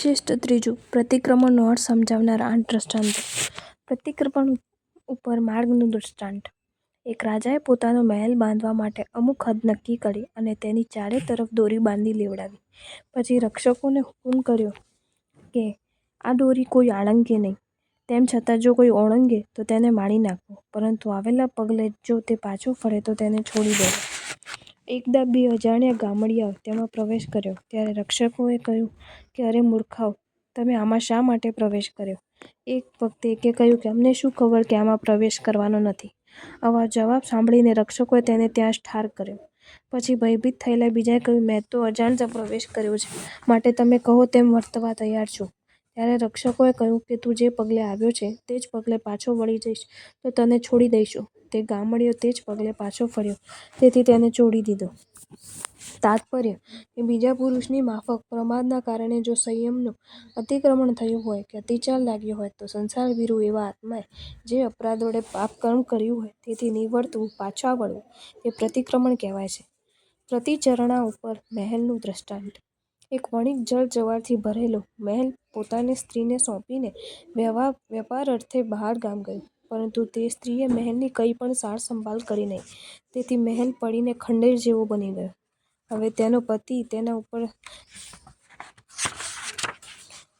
વિશિષ્ટ ત્રીજું, પ્રતિક્રમણનો અર્થ સમજાવનાર 8 દૃષ્ટાંતો. પ્રતિક્રમણ ઉપર માર્ગનું દૃષ્ટાંત. એક રાજાએ પોતાનો મહેલ બાંધવા માટે અમુક હદ નક્કી કરી અને તેની ચારે તરફ દોરી બાંધી લેવડાવી. પછી રક્ષકોને હુકમ કર્યો કે આ દોરી કોઈ આળંગે નહીં. તેમ છતાં જો કોઈ ઓળંગે તો તેને મારી નાખવો, પરંતુ આવેલા પગલે જો તે પાછો ફરે તો તેને છોડી દેવો. એકદા 2 અજાણ્યા ગામડિયાઓ તેમાં પ્રવેશ કર્યો. ત્યારે રક્ષકોએ કહ્યું કે અરે મૂર્ખાઓ, તમે આમાં શા માટે પ્રવેશ કર્યો? એક વખતે એકે કહ્યું કે અમને શું ખબર કે આમાં પ્રવેશ કરવાનો નથી. આવો જવાબ સાંભળીને રક્ષકોએ તેને ત્યાં જ ઠાર કર્યો. પછી ભયભીત થયેલા બીજાએ કહ્યું, મેં તો અજાણતા પ્રવેશ કર્યો છે, માટે તમે કહો તેમ વર્તવા તૈયાર છું. ત્યારે રક્ષકોએ કહ્યું કે તું જે પગલે આવ્યો છે તે જ પગલે પાછો વળી જઈશ તો તને છોડી દઈશું. તે ગામડિયો તે જ પગલે પાછો ફર્યો, તેથી તેને છોડી દીધો. તાત્પર્ય કે બીજા પુરુષની માફક પ્રમાદના કારણે જો સંયમનું અતિક્રમણ થયું હોય કે અતિચાર લાગ્યો હોય તો સંસારભીરુ એવા આત્માએ જે અપરાધ વડે પાપ કર્મ કર્યું હોય તેથી નિવર્તવું, પાછા વળવું તે પ્રતિક્રમણ કહેવાય છે. પ્રતિચરણા ઉપર મહેલનું દૃષ્ટાંત. એક વણિક જળ જવારથી ભરેલો મહેલ પોતાની સ્ત્રીને સોંપીને વેપાર અર્થે બહાર ગામ ગયો, પરંતુ તે સ્ત્રીએ મહેલની કંઈ પણ સાર સંભાળ કરી નહીં, તેથી મહેલ પડીને ખંડેર જેવો બની ગયો. હવે તેનો પતિ તેના ઉપર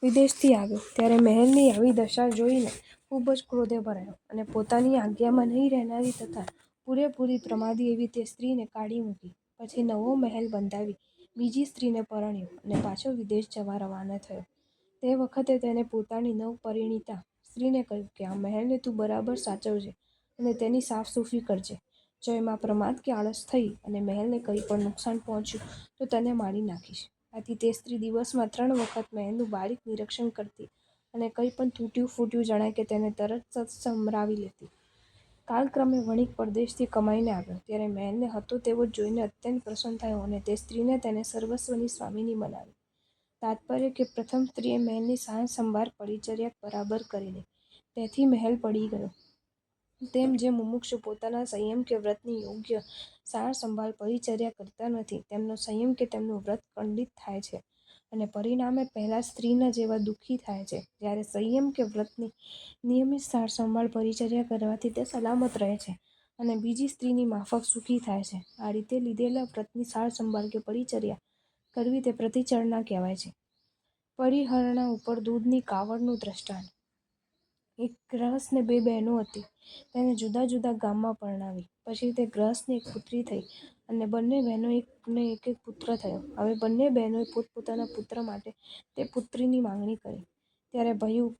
વિદેશથી આવ્યો, ત્યારે મહેલની આવી દશા જોઈને ખૂબ જ ક્રોધે ભરાયો અને પોતાની આજ્ઞામાં નહીં રહેનારી તથા પૂરેપૂરી પ્રમાદી એવી તે સ્ત્રીને કાઢી મૂકી. પછી નવો મહેલ બંધાવી બીજી સ્ત્રીને પરણ્યો અને પાછો વિદેશ જવા રવાના થયો. તે વખતે તેણે પોતાની નવપરિણીતા સ્ત્રીને કહ્યું કે આ મહેલને તું બરાબર સાચવજે અને તેની સાફસૂફી કરજે. જો એમાં પ્રમાદ કે આળસ થઈ અને મહેલને કંઈ પણ નુકસાન પહોંચ્યું તો તને મારી નાખીશ. આથી તે સ્ત્રી દિવસમાં 3 વખત મહેલનું બારીક નિરીક્ષણ કરતી અને કંઈ પણ તૂટ્યું ફૂટ્યું જણાય કે તેને તરત જ સમરાવી લેતી. કાળક્રમે વણિક પરદેશથી કમાઈને આવ્યો, ત્યારે મહેલને હતો તેવો જ જોઈને અત્યંત પ્રસન્ન થયો અને તે સ્ત્રીને તેને સર્વસ્વની સ્વામીની બનાવી. તાત્પર્ય કે પ્રથમ સ્ત્રીએ મહેલની સાર સંભાળ પરિચર્યા બરાબર કરી નહીં, તેથી મહેલ પડી ગયો. તેમ જે મુમુક્ષુ પોતાના સંયમ કે વ્રતની યોગ્ય સાર સંભાળ પરિચર્યા કરતા નથી, તેમનો સંયમ કે તેમનું વ્રત ખંડિત થાય છે અને પરિણામે પહેલા સ્ત્રીના જેવા દુઃખી થાય છે, જ્યારે સંયમ કે વ્રતની નિયમિત સાર સંભાળ પરિચર્યા કરવાથી તે સલામત રહે છે અને બીજી સ્ત્રીની માફક સુખી થાય છે. આ રીતે લીધેલા વ્રતની સાર સંભાળ કે પરિચર્યા કરવી તે પ્રતિચરણા કહેવાય છે. પરિહરણા ઉપર દૂધની કાવડનું દૃષ્ટાંત. એક ગૃહસ્થને 2 બહેનો હતી, તેને જુદા જુદા ગામમાં પરણાવી. પછી તે ગૃહસ્થને એક પુત્રી થઈ અને બંને બહેનોને એક એક પુત્ર થયો. હવે બંને બહેનોએ પોતપોતાના પુત્ર માટે તે પુત્રીની માંગણી કરી. ત્યારે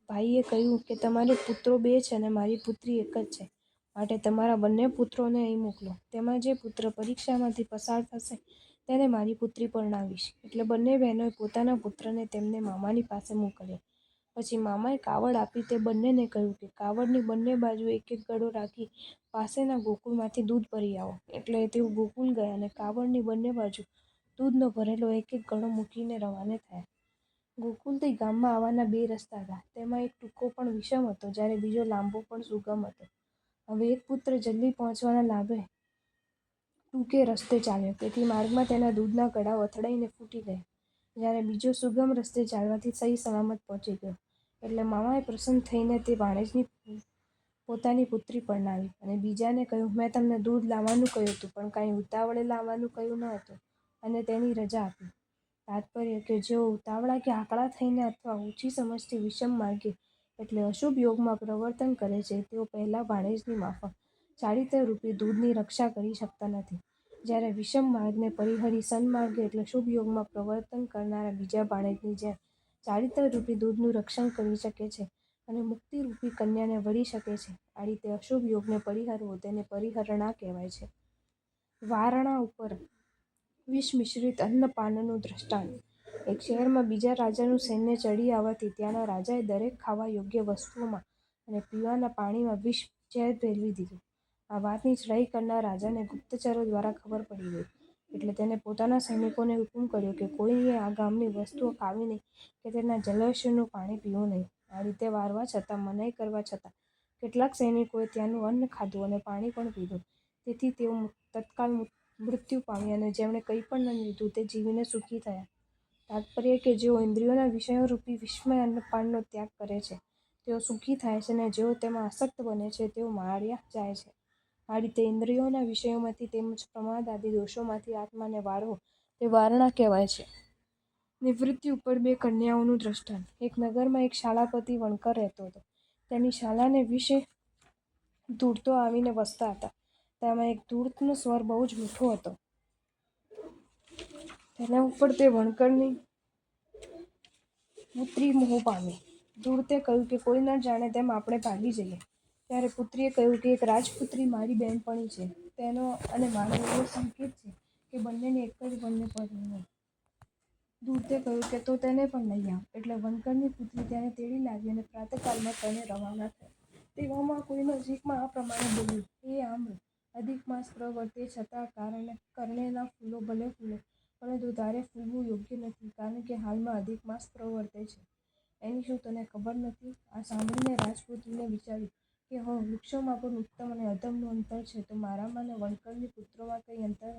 ભાઈએ કહ્યું કે તમારે પુત્રો 2 છે અને મારી પુત્રી એક જ છે, માટે તમારા બંને પુત્રોને અહીં મોકલો. તેમાં જે પુત્ર પરીક્ષામાંથી પસાર થશે તેને મારી પુત્રી પરણાવીશ. એટલે બંને બહેનોએ પોતાના પુત્રને તેમને મામાની પાસે મોકલ્યા. પછી મામાએ કાવડ આપી તે બંનેને કહ્યું કે કાવડની બંને બાજુ એક એક ગળો રાખી પાસેના ગોકુળમાંથી દૂધ ભરી આવો. એટલે તેઓ ગોકુળ ગયા અને કાવડની બંને બાજુ દૂધનો ભરેલો એક એક ગળો મૂકીને રવાને થયા. ગોકુળથી ગામમાં આવવાના 2 રસ્તા હતા, તેમાં એક ટૂંકો પણ વિષમ હતો, જ્યારે બીજો લાંબો પણ સુગમ હતો. હવે એક પુત્ર જલ્દી પહોંચવાના લાભે ટૂંકે રસ્તે ચાલ્યો, તેથી માર્ગમાં તેના દૂધના ગળાઓ અથડાઈને ફૂટી ગયા, જ્યારે બીજો સુગમ રસ્તે ચાલવાથી સહી સલામત પહોંચી ગયો. એટલે મામાએ પ્રસન્ન થઈને તે ભાણેજને પોતાની પુત્રી પરણાવી અને બીજાને કહ્યું, મેં તમને દૂધ લાવવાનું કહ્યું હતું, પણ કાંઈ ઉતાવળે લાવવાનું કહ્યું ન હતું, અને તેની રજા આપી. તાત્પર્ય કે જેઓ ઉતાવળા કે આકળા થઈને અથવા ઓછી સમજથી વિષમ માર્ગે એટલે અશુભ યોગમાં પ્રવર્તન કરે છે, તેઓ પહેલા ભાણેજની માફક ચારિત્ર્યરૂપી દૂધની રક્ષા કરી શકતા નથી, જ્યારે વિષમ માર્ગને પરિહરી સન્માર્ગે એટલે શુભ યોગમાં પ્રવર્તન કરનારા બીજા ભાણેજની જેમ ચારિત્ર્યરૂપી દૂધનું રક્ષણ કરી શકે છે અને મુક્તિરૂપી કન્યાને વળી શકે છે. આ રીતે અશુભ યોગને પરિહરવો તેને પરિહરણા કહેવાય છે. વારણા ઉપર વિષ મિશ્રિત અન્નપાનનું દૃષ્ટાંત. એક શહેરમાં બીજા રાજાનું સૈન્ય ચડી આવવાથી ત્યાંના રાજાએ દરેક ખાવા યોગ્ય વસ્તુઓમાં અને પીવાના પાણીમાં વિષ ઝેર ભેળવી દીધું. આ વાતની ચડાઈ કરનાર રાજાને ગુપ્તચરો દ્વારા ખબર પડી ગઈ, એટલે તેણે પોતાના સૈનિકોને હુકમ કર્યો કે કોઈએ આ ગામની વસ્તુઓ ખાવી નહીં કે તેના જલાશયોનું પાણી પીવું નહીં. આ રીતે વારવા છતાં, મનાઈ કરવા છતાં કેટલાક સૈનિકોએ ત્યાંનું અન્ન ખાધું અને પાણી પણ પીધું, તેથી તેઓ તત્કાળ મૃત્યુ પામ્યા અને જેમણે કંઈ પણ ન લીધું તે જીવીને સુખી થયા. તાત્પર્ય કે જેઓ ઇન્દ્રિયોના વિષયોરૂપી વિસ્મય અન્નપાનનો ત્યાગ કરે છે તેઓ સુખી થાય છે, અને જેઓ તેમાં આસક્ત બને છે તેઓ માર્યા જાય છે. આ રીતે ઇન્દ્રિયોના વિષયોમાંથી તેમજ પ્રમાદ આદિ દોષોમાંથી આત્માને વાળવો તે વારણા કહેવાય છે. નિવૃત્તિ ઉપર બે કન્યાઓનું દ્રષ્ટાંત. એક નગરમાં એક શાલાપતિ વણકર રહેતો હતો. તેની શાલાને વિશે ધૂળતો આવીને વસતા હતા. તેમાં એક ધૂળતનો સ્વર બહુ જ મીઠો હતો. તેના ઉપર તે વણકરની પુત્રી મોહ પામી. ધૂળતે કહ્યું કે કોઈ ન જાણે તેમ આપણે ભાગી જઈએ. ત્યારે પુત્રીએ કહ્યું કે એક રાજપુત્રી મારી બહેનપણી છે, તેનો અને મારો એવો સંકેત છે કે બંનેને એક જ વરને પરણવું. ધૂળતે કહ્યું કે તો તેને પણ લઈ આવ. એટલે વણકરની પુત્રી તેને તેડી લાવી અને પ્રાતઃકાળમાં ત્રણે રવાના થયા. તેવામાં કોઈ નજીકમાં આ પ્રમાણે બોલ્યું: હે આમ્ર, અધિક માસ પ્રવર્તે છતાં કરણેના ફૂલો ભલે ફૂલે, પરંતુ તારે ફૂલવું યોગ્ય નથી, કારણ કે હાલમાં અધિક માસ પ્રવર્તે છે. એની શું તને ખબર નથી? આ સાંભળીને રાજપુત્રીને વિચાર્યું કે વૃક્ષોમાં પણ ઉત્તમ અને અધમનું અંતર છે, તો મારામાં અને વણકરની પુત્રોમાં કંઈ અંતર?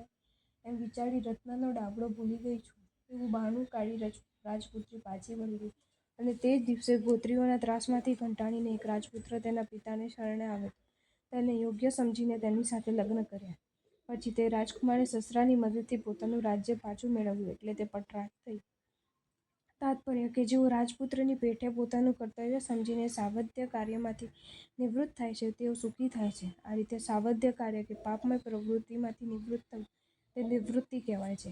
એમ વિચારી રત્નનો ડાબલો ભૂલી ગઈ છું એવું બહાનું કાઢી રાજપુત્રી પાછી વળી ગઈ. અને તે જ દિવસે ગોત્રીઓના ત્રાસમાંથી કંટાળીને એક રાજપુત્ર તેના પિતાને શરણે આવ્યો હતો. તેને યોગ્ય સમજીને તેની સાથે લગ્ન કર્યા. પછી તે રાજકુમારે સસરાની મદદથી પોતાનું રાજ્ય પાછું મેળવ્યું, એટલે તે પટરાટ થઈ. તાત્પર્ય કે જેઓ રાજપુત્રની પેઠે પોતાનું કર્તવ્ય સમજીને સાવધ્ય કાર્યમાંથી નિવૃત્ત થાય છે તેઓ સુખી થાય છે. આ રીતે સાવધ્ય કાર્ય કે પાપમય પ્રવૃત્તિમાંથી નિવૃત્ત થવું તે નિવૃત્તિ કહેવાય છે.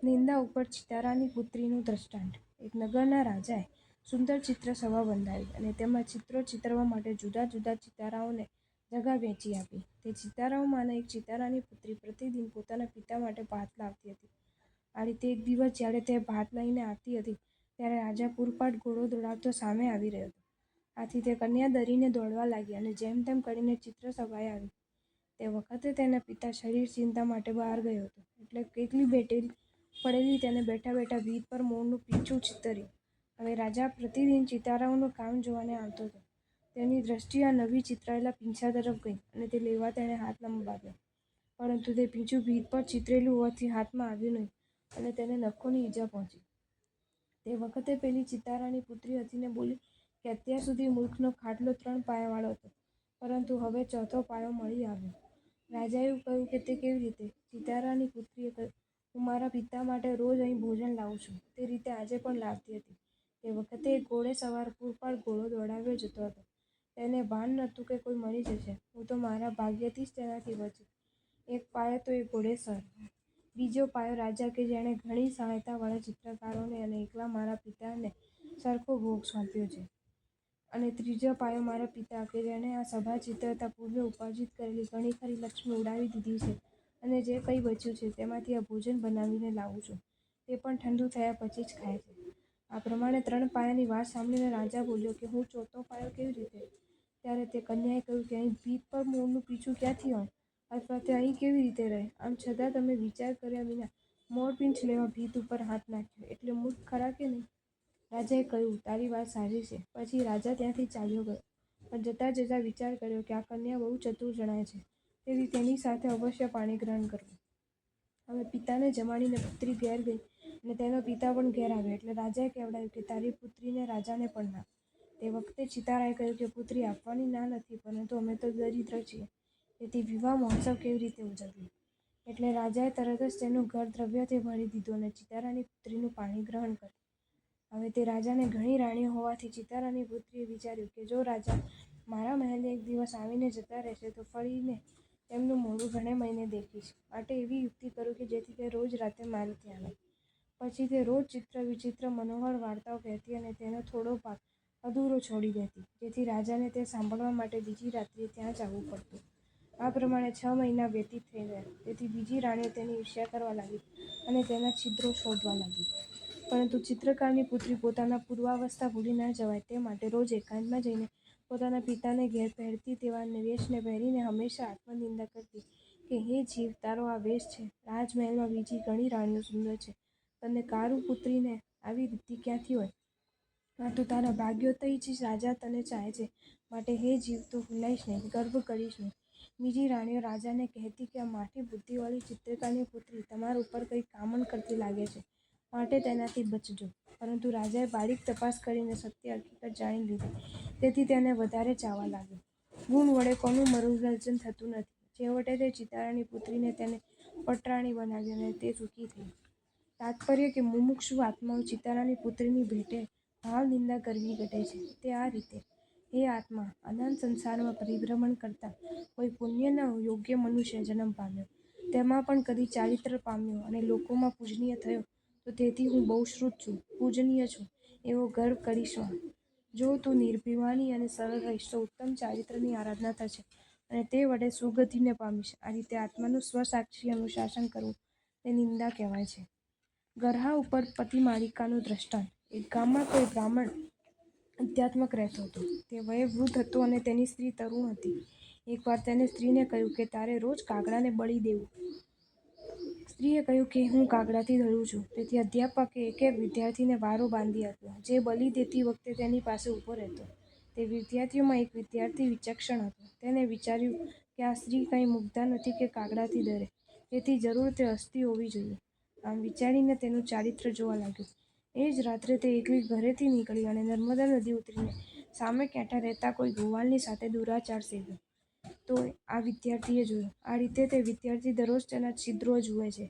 નિંદા ઉપર ચિતારાની પુત્રીનું દ્રષ્ટાંત. એક નગરના રાજાએ સુંદર ચિત્ર સભા બંધાવી અને તેમાં ચિત્રો ચિતરવા માટે જુદા જુદા ચિતારાઓને જગા વેચી આપી. તે ચિતારાઓમાંના એક ચિતારાની પુત્રી પ્રતિદિન પોતાના પિતા માટે ભાત લાવતી હતી. આ રીતે એક દિવસ જ્યારે તે ભાત લઈને આવતી હતી ત્યારે રાજા પૂરપાટ ઘોડો દોડાવતો સામે આવી રહ્યો હતો. આથી તે કન્યા ડરીને દોડવા લાગી અને જેમ તેમ કરીને ચિત્રસભાએ આવી. તે વખતે તેના પિતા શરીર ચિંતા માટે બહાર ગયો હતો, એટલે એકલી પડેલી તેને બેઠા બેઠા ભીત પર મોરનું પીંછું ચિતર્યું. હવે રાજા પ્રતિદિન ચિતારાઓનું કામ જોવાને આવતો હતો. તેની દ્રષ્ટિ આ નવી ચિતરાયેલા પીંછા તરફ ગઈ અને તે લેવા તેણે હાથ લંબાવ્યો. પરંતુ તે પીંછું ભીત પર ચિતરેલું હોવાથી હાથમાં આવ્યું નહીં અને તેને નખોની ઈજા પહોંચી. તે વખતે પેલી ચિતારાની પુત્રી હસીને બોલી કે અત્યાર સુધી મૂર્ખનો ખાટલો 3 પાયાવાળો હતો, પરંતુ હવે 4થો પાયો મળી આવ્યો. રાજાએ કહ્યું કે તે કેવી રીતે? ચિતારાની પુત્રીએ કહ્યું: હું મારા પિતા માટે રોજ અહીં ભોજન લાવું છું. તે રીતે આજે પણ લાવતી હતી. તે વખતે એક ઘોડેસવાર પૂરપાટ ઘોડો દોડાવ્યો જતો હતો. તેને ભાન નહોતું કે કોઈ મળી જશે. હું તો મારા ભાગ્યથી જ તેનાથી બચી. એક પાયો તો એ ઘોડેસવારનો, બીજો પાયો રાજા કે જેણે ઘણી સહાયતાવાળા ચિત્રકારોને અને એકલા મારા પિતાને સરખો ભોગ સોંપ્યો છે, અને ત્રીજો પાયો મારા પિતા કે જેણે આ સભા ચિતરતા પૂર્વે ઉપાર્જિત કરેલી ઘણી ખરી લક્ષ્મી ઉડાવી દીધી છે, અને જે કંઈ બચ્યું છે તેમાંથી આ ભોજન બનાવીને લાવું છું. તે પણ ઠંડુ થયા પછી જ ખાય છે. આ પ્રમાણે 3 પાયાની વાત સાંભળીને રાજા બોલ્યો કે હું 4થો પાયો કેવી રીતે? ત્યારે તે કન્યાએ કહ્યું કે અહીં ભીત પર મોરનું પીંછું ક્યાંથી હોય, અથવા તે અહીં કેવી રીતે રહે? આમ છતાં તમે વિચાર કર્યા વિના મોરપીંછ લેવા ભીત ઉપર હાથ નાખ્યો, એટલે મૂર્ખ ખરા કે નહીં? રાજાએ કહ્યું: તારી વાત સાચી છે. પછી રાજા ત્યાંથી ચાલ્યો ગયો. પણ જતાં જતાં વિચાર કર્યો કે આ કન્યા બહુ ચતુર જણાય છે, તેથી તેની સાથે અવશ્ય પાણી ગ્રહણ કરવું. હવે પિતાને જમાડીને પુત્રી ઘેર ગઈ અને તેનો પિતા પણ ઘેર આવ્યો. એટલે રાજાએ કહેવડાવ્યું કે તારી પુત્રીને રાજાને પણ લાવ. તે વખતે ચિતારાએ કહ્યું કે પુત્રી આપવાની ના નથી, પરંતુ અમે તો દરિદ્ર છીએ, તેથી વિવાહ મહોત્સવ કેવી રીતે ઉજવીએ? એટલે રાજાએ તરત જ તેનું ઘર દ્રવ્યથી ભરી દીધું અને ચિતારાની પુત્રીનું પાણી ગ્રહણ કર્યું. હવે તે રાજાને ઘણી રાણીઓ હોવાથી ચિતારાની પુત્રીએ વિચાર્યું કે જો રાજા મારા મહેલે એક દિવસ આવીને જતા રહેશે તો ફરીને તેમનું મોઢું ઘણે મહિને દેખીશ. માટે એવી યુક્તિ કરું કે જેથી તે રોજ રાતે મારે ત્યાં આવે. પછી તે રોજ ચિત્ર વિચિત્ર મનોહર વાર્તાઓ કહેતી અને તેનો થોડો ભાગ અધૂરો છોડી દેતી, જેથી રાજાને તે સાંભળવા માટે બીજી રાત્રિએ ત્યાં જ આવવું પડતું. આ પ્રમાણે 6 મહિના વ્યતીત થઈ ગયા. તેથી બીજી રાણીઓ તેની ઈર્ષ્યા કરવા લાગી અને તેના છિદ્રો શોધવા લાગી. પરંતુ ચિત્રકારની પુત્રી પોતાના પૂર્વાવસ્થા ભૂલી ન જવાય તે માટે રોજ એકાંતમાં જઈને પોતાના પિતાને ઘેર પહેરતી તેવા વેશને પહેરીને હંમેશા આત્મનિંદા કરતી કે હે જીવ, તારો આ વેશ છે. રાજમહેલમાં બીજી ઘણી રાણીઓ સુંદર છે, તને કારૂ પુત્રીને આવી રીતિ ક્યાંથી હોય? આ તો તારા ભાગ્યોદયથી જ રાજા તને ચાહે છે. માટે હે જીવ, તું ફૂલાઈશ નહીં, ગર્વ કરીશ નહીં. બીજી રાણીઓ રાજાને કહેતી કે આ માઠી બુદ્ધિવાળી ચિત્રકારની પુત્રી તમારા ઉપર કંઈ કામણ કરતી લાગે છે. માટે તેનાથી બચજો. પરંતુ રાજાએ બારીક તપાસ કરીને સત્ય હકીકત જાણી લીધી, તેથી તેને વધારે ચાવવા લાગ્યો. ગુણ વડે કોનું મનોરંજન થતું નથી. છેવટે તે ચિતારાની પુત્રીને તેને પટરાણી બનાવી અને તે સુખી થઈ. તાત્પર્ય કે મુમુક્ષુ આત્માઓ ચિતારાની પુત્રીની ભેટે ભાવ નિંદા કરવી ઘટે છે. તે આ રીતે: હે આત્મા, અનંત સંસારમાં પરિભ્રમણ કરતા કોઈ પુણ્યના યોગ્ય મનુષ્ય જન્મ પામ્યો, તેમાં પણ કદી ચારિત્ર પામ્યો અને લોકોમાં પૂજનીય થયો, તો તેથી હું બહુ શ્રુત છું, પૂજનીય છું એવો ગર્વ કરીશ માં. જો તું નિર્ભિમાની અને સરળ રહીશ તો ઉત્તમ ચારિત્રની આરાધના થશે અને તે વડે સુગતિને પામીશ. આ રીતે આત્માનું સ્વસાક્ષી અનુશાસન કરવું તે નિંદા કહેવાય છે. ગરહા ઉપર પતિમાલિકાનું દ્રષ્ટાંત. એક ગામમાં કોઈ બ્રાહ્મણ અધ્યાત્મક રહેતો હતો. તે વયે વૃદ્ધ હતો અને તેની સ્ત્રી તરુણ હતી. એકવાર તેણે સ્ત્રીને કહ્યું કે તારે રોજ કાગડાને બળી દેવું. સ્ત્રીએ કહ્યું કે હું કાગડાથી ડરું છું. તેથી અધ્યાપકે એક એક વિદ્યાર્થીને વારો બાંધી આપ્યો, જે બલિ દેતી વખતે તેની પાસે ઊભો રહેતો. તે વિદ્યાર્થીઓમાં એક વિદ્યાર્થી વિચક્ષણ હતો. તેણે વિચાર્યું કે આ સ્ત્રી કંઈ મુગ્ધા નથી કે કાગડાથી ડરે, તેથી જરૂર તે હસતી હોવી જોઈએ. આમ વિચારીને તેનું ચારિત્ર જોવા લાગ્યો. એ જ રાત્રે તે એકલી ઘરેથી નીકળી અને નર્મદા નદી ઉતરીને સામે કાંઠે રહેતા કોઈ ગોવાળની સાથે દુરાચાર સેવ્યો. તો આ વિદ્યાર્થીએ જોયું. આ રીતે તે વિદ્યાર્થી દરરોજ તેના છિદ્રો જુએ છે.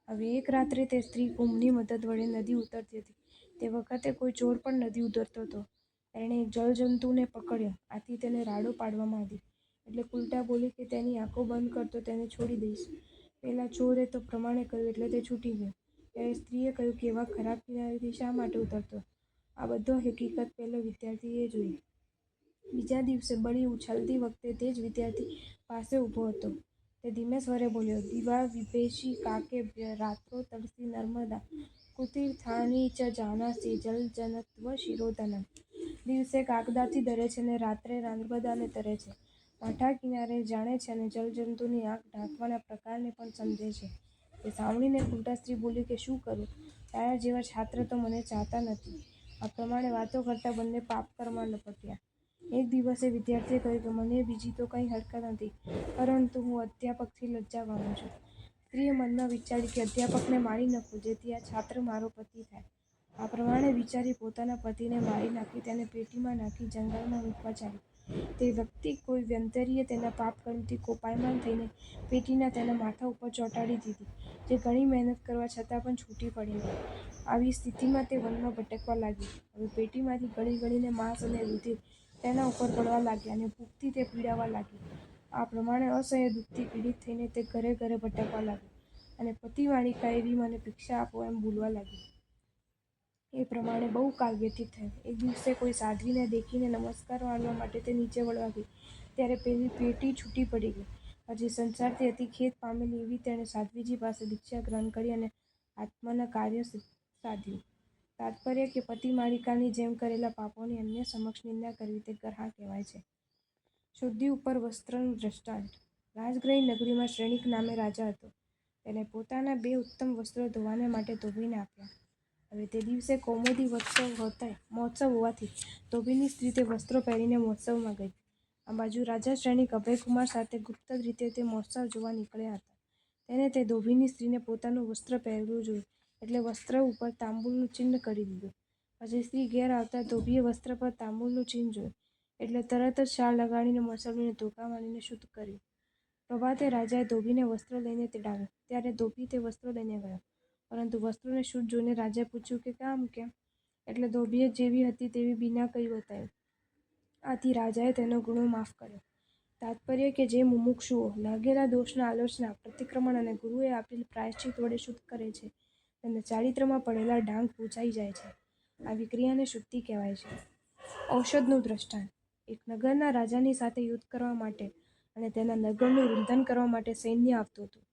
હવે એક રાત્રે તે સ્ત્રી કુંભની મદદ વડે નદી ઉતરતી હતી. તે વખતે કોઈ ચોર પણ નદી ઉતરતો હતો. તેણે એક જળજંતુને પકડ્યો. આથી તેને રાડો પાડવામાં આવી. એટલે કુલટા બોલી કે તેની આંખો બંધ કર તો તેને છોડી દઈશ. પેલા ચોરે તો પ્રમાણે કહ્યું એટલે તે છૂટી ગયો. ત્યારે સ્ત્રીએ કહ્યું કે એવા ખરાબ કિનારેથી શા માટે ઉતરતો? આ બધો હકીકત પેલો વિદ્યાર્થીએ જોઈ. બીજા દિવસે બળી ઉછાળતી વખતે તે જ વિદ્યાર્થી પાસે ઊભો હતો. તે ધીમે સ્વરે બોલ્યો: દિવા વિભેષી કાકે રાત્રો તરસી નર્મદા, કુતીર્થાની ચ જાનાસી જલજનત્વ શિરોધનમ. દિવસે કાગડાથી ડરે છે ને રાત્રે નર્મદાને તરે છે. કાંઠા કિનારે જાણે છે અને જળજંતુની આંખ ઢાંકવાના પ્રકારને પણ સમજે છે. તે સાંભળીને કુલટા સ્ત્રી બોલી કે શું કરું? તારા જેવા છાત્ર તો મને ચાહતા નથી. આ પ્રમાણે વાતો કરતા બંને પાપકર્મમાં લપટ્યા. એક દિવસે વિદ્યાર્થીએ કહ્યું કે મને બીજી તો કંઈ હરકત નથી, પરંતુ હું અધ્યાપકથી લજ્જા પામું છું. સ્ત્રીએ મનમાં વિચાર્યું કે અધ્યાપકને મારી નાખું, જેથી આ છાત્ર મારો પતિ થાય. આ પ્રમાણે વિચારી પોતાના પતિને મારી નાખી તેને પેટીમાં નાખી જંગલમાં મૂકવા ચાલી. તે વખતે કોઈ વ્યંતરીએ તેના પાપકર્મથી કોપાયમાન થઈને પેટીના તેના માથા ઉપર ચોંટાડી દીધી, જે ઘણી મહેનત કરવા છતાં પણ છૂટી પડી નહીં. આવી સ્થિતિમાં તે વનમાં ભટકવા લાગી. હવે પેટીમાંથી ગળી ગળીને માંસ અને રુધિર તેના ઉપર પડવા લાગ્યા અને ભૂખથી તે પીડાવા લાગી. આ પ્રમાણે અસહ્ય દુઃખથી પીડિત થઈને તે ઘરે ઘરે ભટકવા લાગી અને પતિમાલિકા એવી મને ભિક્ષા આપો એમ બોલવા લાગી. એ પ્રમાણે બહુ કાળ વ્યતીત થયો. એક દિવસે કોઈ સાધ્વીને દેખીને નમસ્કાર માનવા માટે તે નીચે વળવા ગઈ, ત્યારે પેલી પેટી છૂટી પડી ગઈ. પછી સંસારથી અતિ ખેદ પામેલી એવી તેણે સાધ્વીજી પાસે ભિક્ષા ગ્રહણ કરી અને આત્માના કાર્ય સાધ્યું. તાત્પર્ય કે પતિમાલિકાની જેમ કરેલા પાપોની અન્ય સમક્ષ નિંદા કરવી તે ગરહા કહેવાય છે. શુદ્ધિ ઉપર વસ્ત્રનું દ્રષ્ટાંત. રાજગ્રહી નગરીમાં શ્રેણિક નામે રાજા હતો. તેને પોતાના 2 ઉત્તમ વસ્ત્રો ધોવાને માટે ધોબીને આપ્યા. હવે તે દિવસે કૌમુદી મહોત્સવ હોવાથી ધોબીની સ્ત્રી તે વસ્ત્રો પહેરીને મહોત્સવમાં ગઈ. આ બાજુ રાજા શ્રેણિક અભયકુમાર સાથે ગુપ્ત રીતે તે મહોત્સવ જોવા નીકળ્યા હતા. તેને તે ધોબીની સ્ત્રીને પોતાનું વસ્ત્ર પહેરેલું જોયું, એટલે વસ્ત્ર ઉપર તાંબુલનું ચિહ્ન કરી દીધું. પછી સ્ત્રી ઘેર આવતા ધોબીએ વસ્ત્ર પર તાંબુલનું ચિહ્ન જોયું, એટલે તરત જ શાળ લગાડીને મસળીને ધોકા મારીને શુદ્ધ કર્યું. પ્રભાતે રાજાએ ધોબીને વસ્ત્ર લઈને તેડાવ્યો. ત્યારે ધોબી તે વસ્ત્રો લઈને ગયો, પરંતુ વસ્ત્રોને શુદ્ધ જોઈને રાજાએ પૂછ્યું કે આમ કેમ? એટલે ધોબીએ જેવી હતી તેવી બીના કહી બતાવ્યું. આથી રાજાએ તેનો ગુનો માફ કર્યો. તાત્પર્ય કે જે મુમુક્ષુઓ લાગેલા દોષના આલોચના, પ્રતિક્રમણ અને ગુરુએ આપેલ પ્રાયશ્ચિત વડે શુદ્ધ કરે છે, તેના ચારિત્રમાં પડેલા ડાઘ બૂઝાઈ જાય છે. આવી ક્રિયાને શુદ્ધિ કહેવાય છે. ઔષધનું દ્રષ્ટાંત. એક નગરના રાજાની સાથે યુદ્ધ કરવા માટે અને તેના નગરનું રુંધન કરવા માટે સૈન્ય આવતું હતું.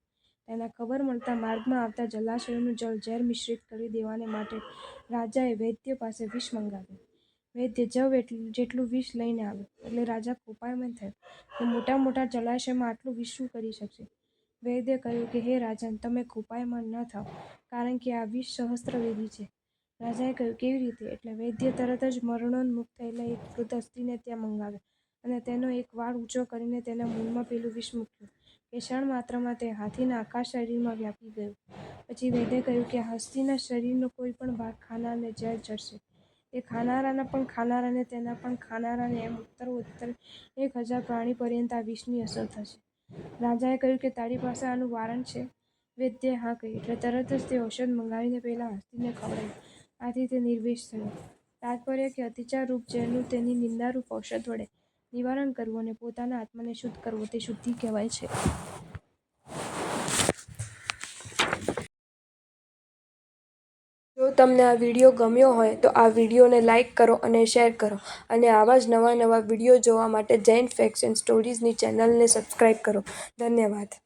તેના ખબર મળતા માર્ગમાં આવતા જલાશયોનું જળ ઝેર મિશ્રિત કરી દેવાને માટે રાજાએ વૈદ્ય પાસે વિષ મંગાવ્યું. વૈદ્ય જવ જેટલું વિષ લઈને આવ્યો. એટલે રાજા કોપાયમાન થયો કે મોટા મોટા જળાશયમાં આટલું વિષ શું કરી શકશે? વૈદ્યે કહ્યું કે હે રાજન, તમે કોપાયમાન ન થાઓ, કારણ કે આ વિષ સહસ્ત્રવેદી છે. રાજાએ કહ્યું કેવી રીતે? એટલે વૈદ્યે તરત જ મરણોન્મુખ થયેલા એક વૃદ્ધ સ્ત્રીને ત્યાં મંગાવ્યા અને તેનો એક વાળ ઊંચો કરીને તેના મોંમાં પેલું વિષ મૂક્યું. કે ક્ષણ માત્રમાં તે હાથીના આખા શરીરમાં વ્યાપી ગયું. પછી વૈદ્ય કહ્યું કે હસ્તીના શરીરનો કોઈ પણ ભાગ ખાનારને ઝેર ચડશે. તે ખાનારાના પણ ખાનારાને તેના પણ ખાનારાને એમ ઉત્તરોત્તર 1000 પ્રાણી પર્યંત આ વિષની અસર થશે. રાજાએ કહ્યું કે તારી પાસે આનું વારણ છે? વૈદ્યે હા કહી એટલે તરત જ તે ઔષધ મંગાવીને પેલા હસ્તીને ખવડાવ્યું. આથી તે નિર્વિષ થયો. તાત્પર્ય કે અતિચાર રૂપ ઝેરનું તેની નિંદારૂપ ઔષધ વડે નિવારણ કરવું અને પોતાના આત્માને શુદ્ધ કરવો તે શુદ્ધિ કહેવાય છે. જો તમને આ વિડીયો ગમ્યો હોય તો આ વિડીયોને લાઇક કરો અને શેર કરો અને આવા જ નવા વિડીયો જોવા માટે જૈન ફેક્ટ્સ એન્ડ સ્ટોરીઝની ચેનલને સબસ્ક્રાઈબ કરો. ધન્યવાદ.